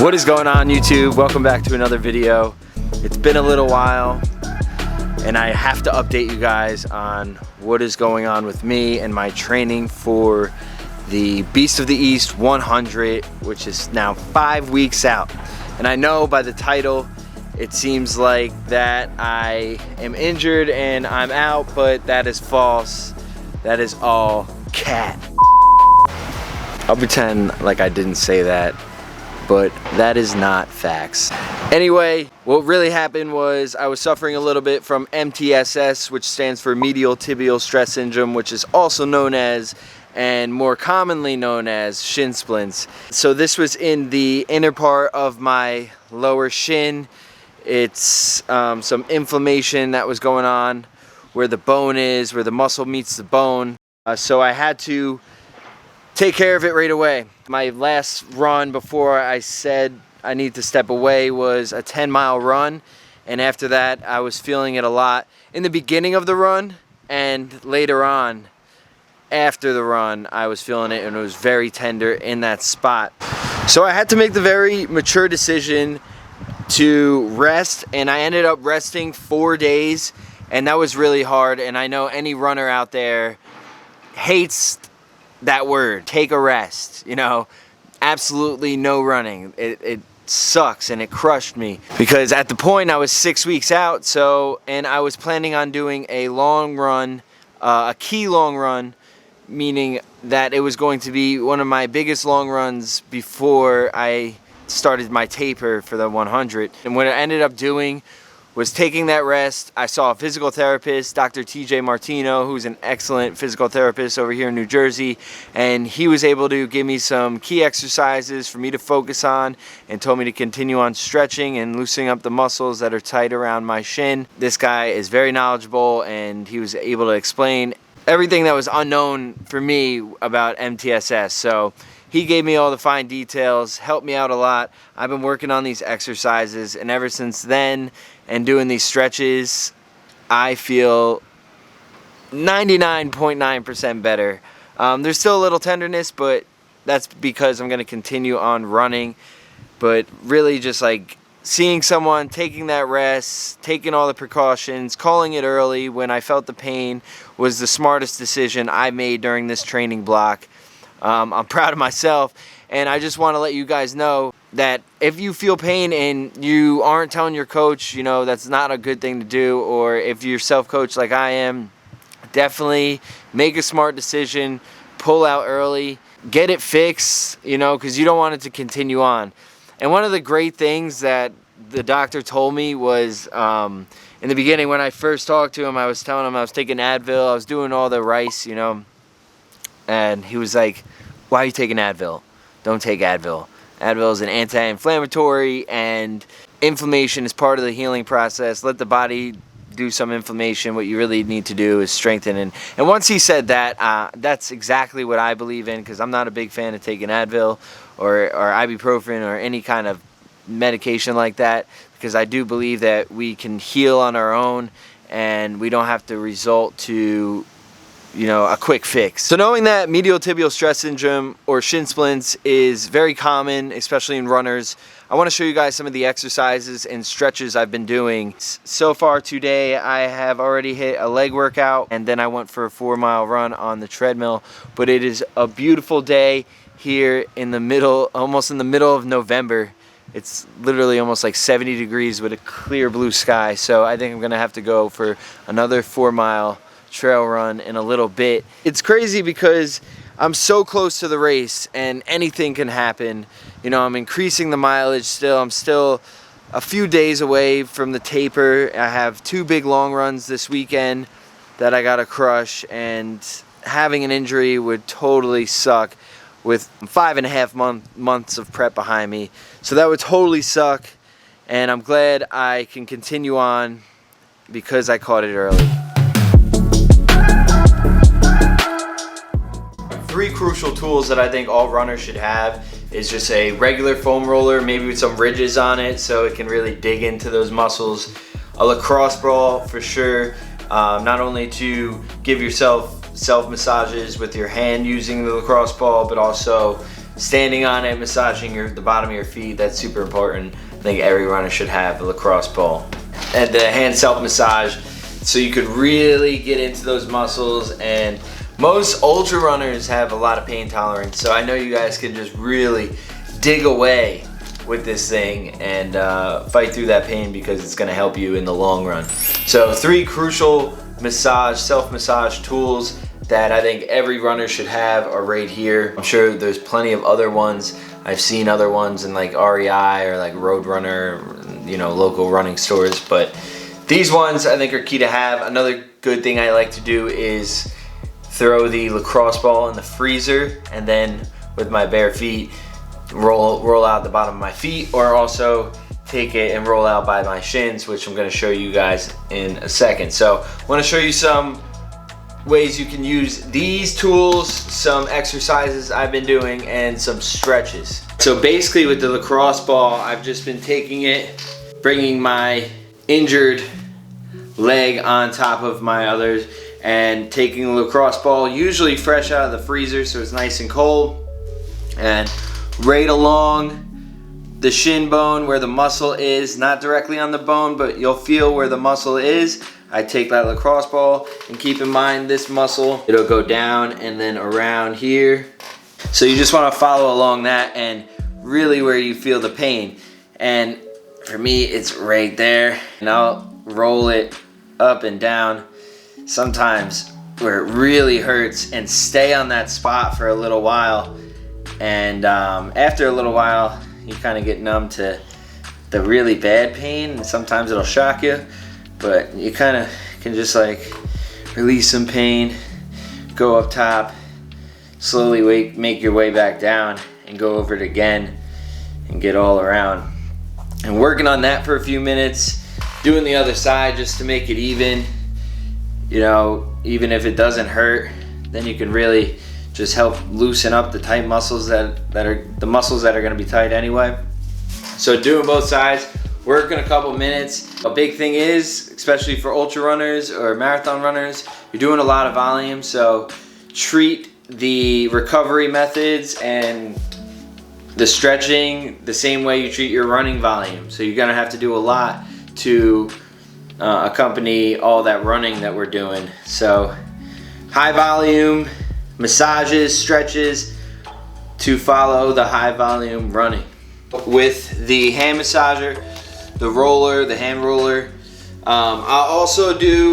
What is going on, YouTube? Welcome back to another video. It's been a little while and I have to update you guys on what is going on with me and my training for the Beast of the East 100, which is now 5 weeks out. And I know by the title it seems like that I am injured and I'm out, but that is false. That is all cat. I'll pretend like I didn't say that, but that is not facts. Anyway, what really happened was I was suffering a little bit from MTSS, which stands for medial tibial stress syndrome, which is also known as, and more commonly known as, shin splints. So this was in the inner part of my lower shin. It's some inflammation that was going on where the bone is, where the muscle meets the bone. So I had to take care of it right away. My last run before I said I need to step away was a 10-mile run, and after that I was feeling it a lot in the beginning of the run, and later on after the run I was feeling it, and it was very tender in that spot. So I had to make the very mature decision to rest, and I ended up resting 4 days, and that was really hard. And I know any runner out there hates that word, take a rest, you know. Absolutely no running. It sucks, and it crushed me because at the point I was 6 weeks out, and I was planning on doing a long run, a key long run, meaning that it was going to be one of my biggest long runs before I started my taper for the 100. And what I ended up doing was taking that rest. I saw a physical therapist, Dr. TJ Martino, who's an excellent physical therapist over here in New Jersey, and he was able to give me some key exercises for me to focus on and told me to continue on stretching and loosening up the muscles that are tight around my shin. This guy is very knowledgeable, and he was able to explain everything that was unknown for me about MTSS. So he gave me all the fine details, helped me out a lot. I've been working on these exercises, and ever since then, and doing these stretches, I feel 99.9% better. There's still a little tenderness, but that's because I'm gonna continue on running. But really just like seeing someone taking that rest, taking all the precautions, calling it early when I felt the pain was the smartest decision I made during this training block. I'm proud of myself, and I just want to let you guys know that if you feel pain and you aren't telling your coach, you know, that's not a good thing to do, or if you're self-coached like I am, definitely make a smart decision, pull out early, get it fixed, you know, because you don't want it to continue on. And one of the great things that the doctor told me was, in the beginning when I first talked to him, I was telling him I was taking Advil, I was doing all the rice, you know, and he was like, why are you taking Advil? Don't take Advil. Advil is an anti-inflammatory, and inflammation is part of the healing process. Let the body do some inflammation. What you really need to do is strengthen. And once he said that, that's exactly what I believe in, because I'm not a big fan of taking Advil or ibuprofen or any kind of medication like that, because I do believe that we can heal on our own and we don't have to resort to, you know, a quick fix. So knowing that medial tibial stress syndrome or shin splints is very common, especially in runners, I want to show you guys some of the exercises and stretches I've been doing. So far today I have already hit a leg workout, and then I went for a 4-mile run on the treadmill. But it is a beautiful day here in the middle, almost in the middle of November. It's literally almost like 70 degrees with a clear blue sky. So I think I'm gonna have to go for another 4-mile trail run in a little bit. It's crazy because I'm so close to the race and anything can happen. You know, I'm increasing the mileage still. I'm still a few days away from the taper. I have 2 big long runs this weekend that I gotta crush, and having an injury would totally suck with 5.5 months of prep behind me. So that would totally suck, and I'm glad I can continue on because I caught it early. 3 crucial tools that I think all runners should have is just a regular foam roller, maybe with some ridges on it so it can really dig into those muscles. A lacrosse ball for sure, not only to give yourself self massages with your hand using the lacrosse ball, but also standing on it, massaging the bottom of your feet. That's super important. I think every runner should have a lacrosse ball. And the hand self-massage, so you could really get into those muscles. And most ultra runners have a lot of pain tolerance, so I know you guys can just really dig away with this thing and fight through that pain, because it's going to help you in the long run. So 3 crucial massage, self-massage tools that I think every runner should have are right here. I'm sure there's plenty of other ones. I've seen other ones in like REI or like Roadrunner, you know, local running stores, but these ones I think are key to have. Another good thing I like to do is throw the lacrosse ball in the freezer, and then with my bare feet roll out the bottom of my feet, or also take it and roll out by my shins, which I'm going to show you guys in a second. So I want to show you some ways you can use these tools, some exercises I've been doing, and some stretches. So basically with the lacrosse ball, I've just been taking it, bringing my injured leg on top of my others, and taking the lacrosse ball, usually fresh out of the freezer so it's nice and cold, and right along the shin bone where the muscle is, not directly on the bone, but you'll feel where the muscle is. I take that lacrosse ball, and keep in mind this muscle, it'll go down and then around here. So you just want to follow along that and really where you feel the pain. And for me, it's right there, and I'll roll it up and down sometimes where it really hurts, and stay on that spot for a little while. And after a little while, you kind of get numb to the really bad pain, and sometimes it'll shock you, but you kind of can just like release some pain, go up top, slowly make your way back down, and go over it again and get all around. And working on that for a few minutes, doing the other side just to make it even. You know, even if it doesn't hurt, then you can really just help loosen up the tight muscles that are the muscles that are going to be tight anyway. So doing both sides, working a couple minutes. A big thing is, especially for ultra runners or marathon runners, you're doing a lot of volume, so treat the recovery methods and the stretching the same way you treat your running volume. So you're going to have to do a lot to accompany all that running that we're doing. So high volume massages, stretches to follow the high volume running. With the hand massager, the roller, the hand roller, I'll also do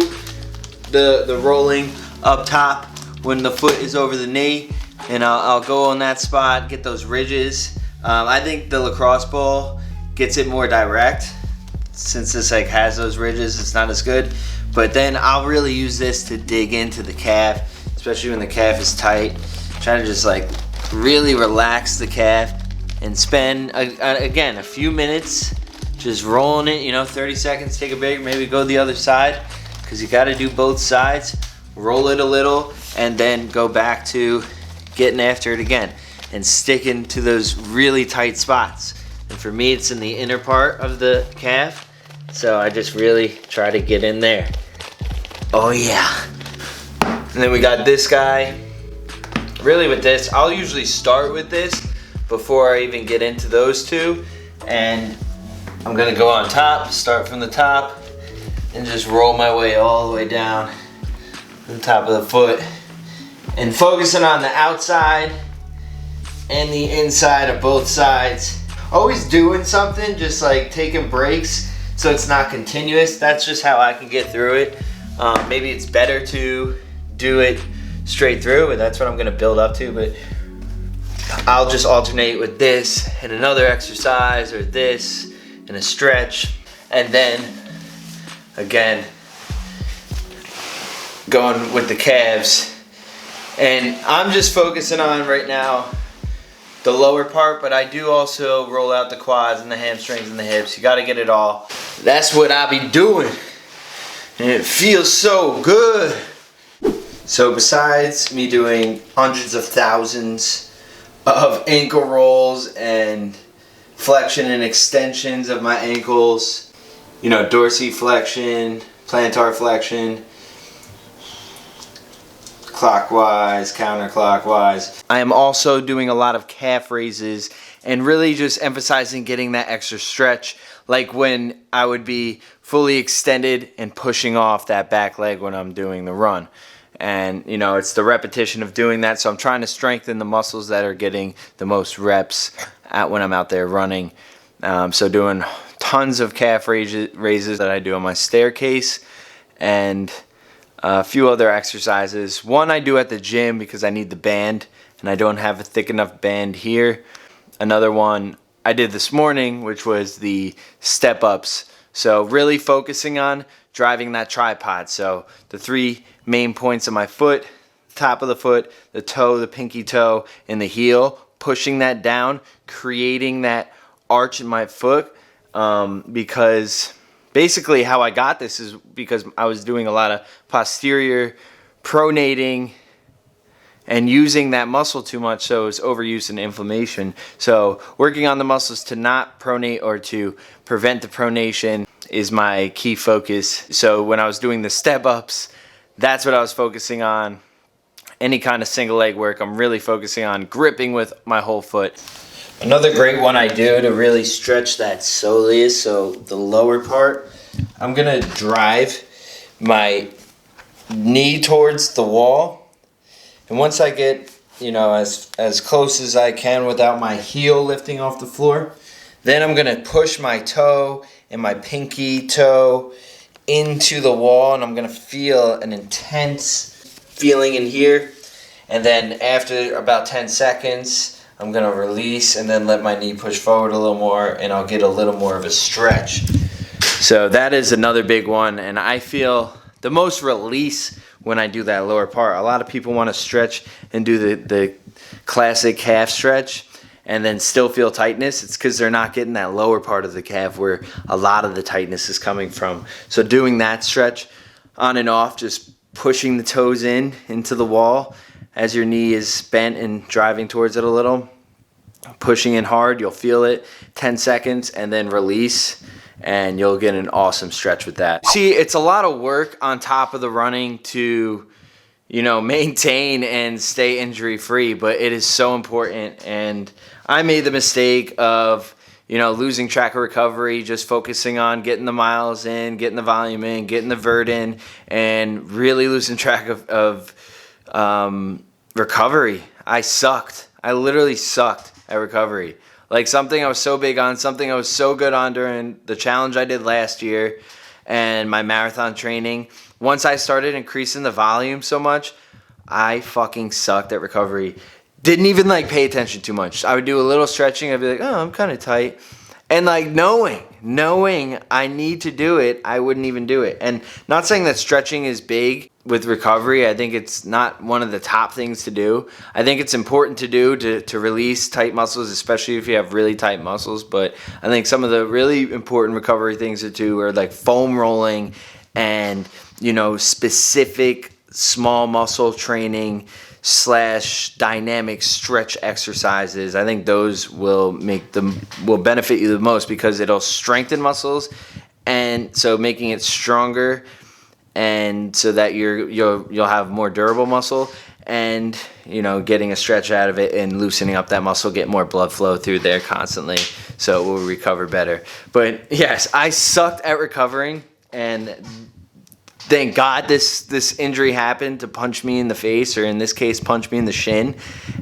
the rolling up top when the foot is over the knee, and I'll go on that spot, get those ridges. I think the lacrosse ball gets it more direct. Since this like has those ridges, it's not as good. But then I'll really use this to dig into the calf, especially when the calf is tight. Try to just like really relax the calf and spend again a few minutes just rolling it, you know, 30 seconds, take a break, maybe go the other side, because you got to do both sides. Roll it a little and then go back to getting after it again and sticking to those really tight spots. And for me, it's in the inner part of the calf, so I just really try to get in there. Oh yeah. And then we got this guy. Really with this, I'll usually start with this before I even get into those two. And I'm gonna go on top, start from the top, and just roll my way all the way down to the top of the foot. And focusing on the outside and the inside of both sides. Always doing something, just like taking breaks so it's not continuous. That's just how I can get through it. Maybe it's better to do it straight through, but that's what I'm gonna build up to. But I'll just alternate with this and another exercise, or this and a stretch, and then again going with the calves. And I'm just focusing on right now the lower part, but I do also roll out the quads and the hamstrings and the hips. You got to get it all. That's what I be doing, and it feels so good. So besides me doing hundreds of thousands of ankle rolls and flexion and extensions of my ankles, you know, dorsiflexion, plantar flexion, clockwise, counterclockwise. I am also doing a lot of calf raises and really just emphasizing getting that extra stretch, like when I would be fully extended and pushing off that back leg when I'm doing the run. And you know, it's the repetition of doing that, so I'm trying to strengthen the muscles that are getting the most reps when I'm out there running. So doing tons of calf raises that I do on my staircase, and a few other exercises. One I do at the gym because I need the band and I don't have a thick enough band here. Another one I did this morning, which was the step ups. So really focusing on driving that tripod. So the 3 main points of my foot, top of the foot, the toe, the pinky toe, and the heel, pushing that down, creating that arch in my foot, because basically how I got this is because I was doing a lot of posterior pronating and using that muscle too much, so it's overuse and inflammation. So working on the muscles to not pronate or to prevent the pronation is my key focus. So when I was doing the step ups, that's what I was focusing on. Any kind of single leg work, I'm really focusing on gripping with my whole foot. Another great one I do to really stretch that soleus, so the lower part, I'm gonna drive my knee towards the wall. And once I get, you know, as close as I can without my heel lifting off the floor, then I'm going to push my toe and my pinky toe into the wall, and I'm going to feel an intense feeling in here. And then after about 10 seconds, I'm going to release and then let my knee push forward a little more, and I'll get a little more of a stretch. So that is another big one, and I feel the most release when I do that lower part. A lot of people want to stretch and do the classic calf stretch and then still feel tightness. It's because they're not getting that lower part of the calf where a lot of the tightness is coming from. So doing that stretch on and off, just pushing the toes into the wall as your knee is bent and driving towards it a little. Pushing in hard, you'll feel it, 10 seconds, and then release, and you'll get an awesome stretch with that. See, it's a lot of work on top of the running to, you know, maintain and stay injury free, but it is so important. And I made the mistake of, you know, losing track of recovery, just focusing on getting the miles in, getting the volume in, getting the vert in, and really losing track of recovery. I sucked. I literally sucked at recovery. Like something I was so big on, something I was so good on during the challenge I did last year and my marathon training. Once I started increasing the volume so much, I fucking sucked at recovery. Didn't even like pay attention too much. I would do a little stretching. I'd be like, oh, I'm kind of tight. And like knowing I need to do it, I wouldn't even do it. And not saying that stretching is big with recovery. I think it's not one of the top things to do. I think it's important to do to release tight muscles, especially if you have really tight muscles. But I think some of the really important recovery things to do are like foam rolling and, you know, specific small muscle training / dynamic stretch exercises. I think those will benefit you the most because it'll strengthen muscles, and so making it stronger, and so that you'll have more durable muscle, and you know, getting a stretch out of it and loosening up that muscle, get more blood flow through there constantly, so it will recover better. But yes, I sucked at recovering, and thank God this injury happened to punch me in the face, or in this case, punch me in the shin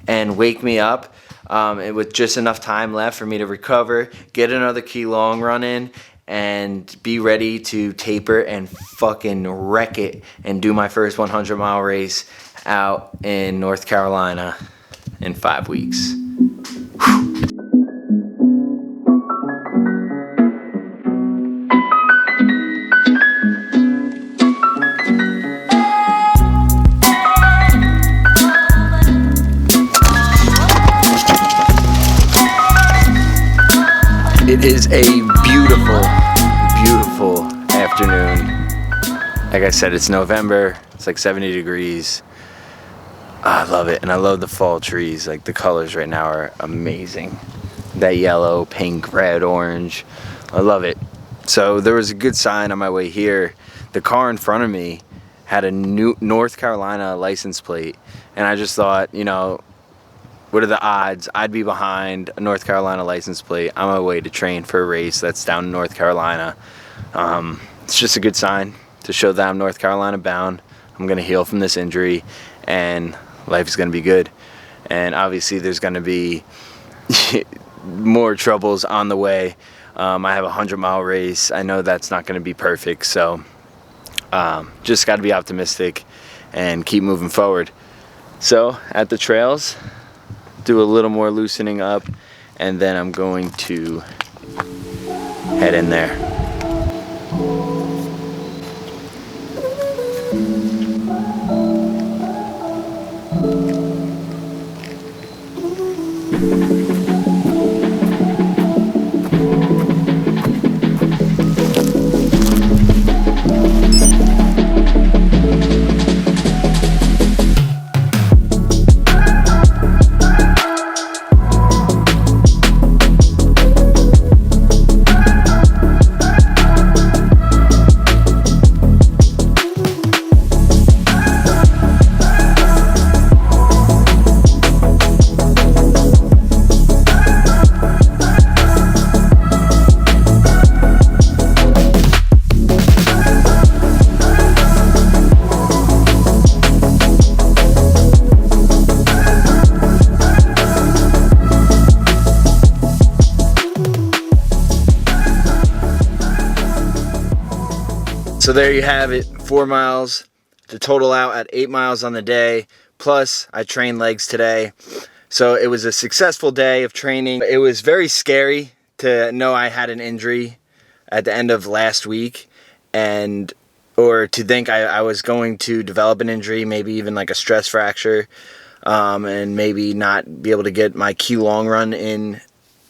and wake me up with just enough time left for me to recover, get another key long run in, and be ready to taper and fucking wreck it and do my first 100-mile race out in North Carolina in 5 weeks. Whew. It is a beautiful, beautiful afternoon. Like I said, it's November. It's like 70 degrees. I love it. And I love the fall trees. Like the colors right now are amazing. That yellow, pink, red, orange. I love it. So there was a good sign on my way here. The car in front of me had a new North Carolina license plate, and I just thought, you know, what are the odds I'd be behind a North Carolina license plate on my way to train for a race that's down in North Carolina. It's just a good sign to show that I'm North Carolina bound. I'm gonna heal from this injury and life is gonna be good. And obviously there's gonna be more troubles on the way. I have a 100-mile race. I know that's not gonna be perfect, so just gotta be optimistic and keep moving forward. So at the trails, do a little more loosening up, and then I'm going to head in there. So there you have it, 4 miles to total out at 8 miles on the day. Plus I trained legs today. So it was a successful day of training. It was very scary to know I had an injury at the end of last week, or to think I was going to develop an injury, maybe even like a stress fracture, and maybe not be able to get my key long run in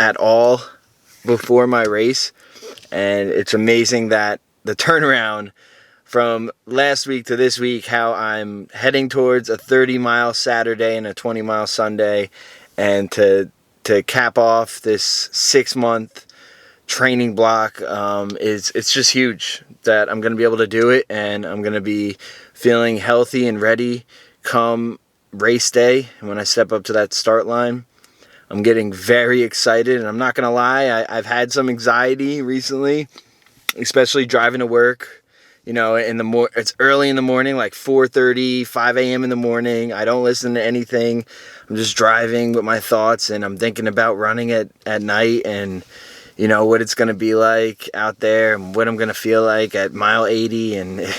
at all before my race. And it's amazing that the turnaround from last week to this week, how I'm heading towards a 30-mile Saturday and a 20-mile Sunday, and to cap off this 6-month training block, it's just huge that I'm going to be able to do it, and I'm going to be feeling healthy and ready come race day. And when I step up to that start line, I'm getting very excited, and I'm not going to lie, I've had some anxiety recently, especially driving to work. You know, it's early in the morning, like 4:30, 5 a.m. in the morning. I don't listen to anything. I'm just driving with my thoughts, and I'm thinking about running at night, and you know, what it's going to be like out there, and what I'm going to feel like at mile 80. And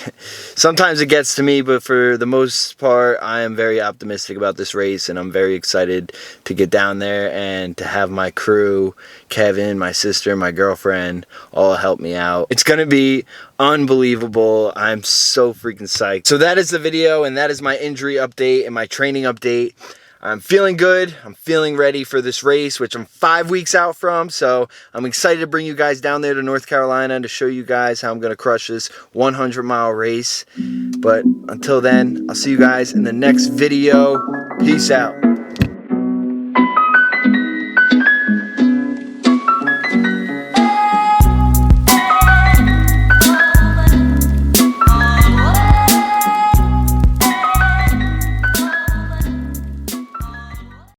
sometimes it gets to me, but for the most part, I am very optimistic about this race, and I'm very excited to get down there and to have my crew, Kevin, my sister, my girlfriend, all help me out. It's going to be unbelievable. I'm so freaking psyched. So that is the video, and that is my injury update and my training update. I'm feeling good. I'm feeling ready for this race, which I'm 5 weeks out from. So I'm excited to bring you guys down there to North Carolina to show you guys how I'm going to crush this 100-mile race. But until then, I'll see you guys in the next video. Peace out.